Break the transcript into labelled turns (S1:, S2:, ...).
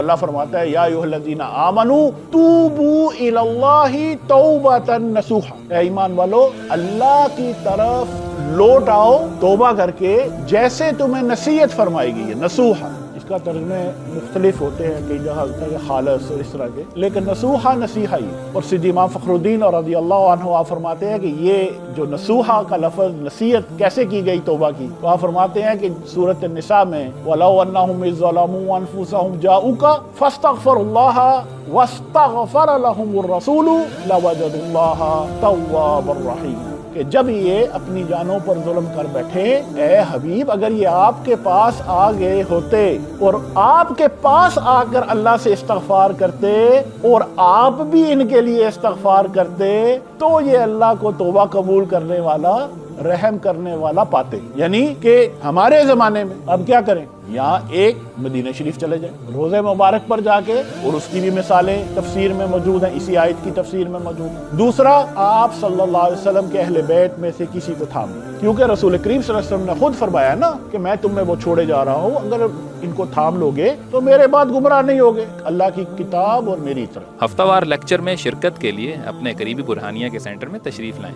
S1: अल्लाह फरमाता है या अय्युहल्लज़ीना आमनू तूबू इलल्लाहि तौबतन नसूहा, ऐ ईमान वालो अल्लाह की तरफ लौट आओ तौबा करके जैसे तुम्हें नसीहत फरमाई गई है। नसूहा इसका तर्जुमे मुख्तलिफ होते हैं, कई जगह होता है खालस और इस तरह के, लेकिन नसूहा नसीहा ही। और सिद्दीक़ इमाम फ़खरुद्दीन और रज़ियल्लाहु अन्हु आप फरमाते हैं कि ये जो नसूहा का लफ्ज़ नसीहत कैसे की गई तौबा की, तो आप फरमाते हैं कि सूरत निसा में वलौ अन्नहुम इज़ ज़लमू अनफुसहुम जाऊका फस्तगफिरुल्लाह वस्तगफर लहुमुर रसूलु लवजदुल्लाह तव्वाबर रहीम, कि जब ये अपनी जानों पर जुल्म कर बैठे, ए हबीब अगर ये आपके पास आ गए होते और आपके पास आकर अल्लाह से इस्तगफार करते और आप भी इनके लिए इस्तगफार करते तो ये अल्लाह को तौबा कबूल करने वाला, रहम करने वाला पाते। यानी कि हमारे ज़माने में अब क्या करें, यहाँ एक मदीना शरीफ चले जाए, रोज़े मुबारक पर जाके, और उसकी भी मिसालें तफसीर में मौजूद हैं, इसी आयत की तफसीर में मौजूद है। दूसरा, आप सल्लल्लाहु अलैहि वसल्लम के अहले बैत में से किसी को थाम लो, क्योंकि रसूल करीम सल्लल्लाहु अलैहि वसल्लम ने खुद फरमाया ना कि मैं तुम्हें वो छोड़े जा रहा हूँ, अगर इनको थाम लोगे तो मेरे बाद गुमराह नहीं होगे, अल्लाह की किताब और मेरी तरफ।
S2: हफ्तावार लेक्चर में शिरकत के लिए अपने करीबी बुरहानिया के सेंटर में तशरीफ़ लाएं।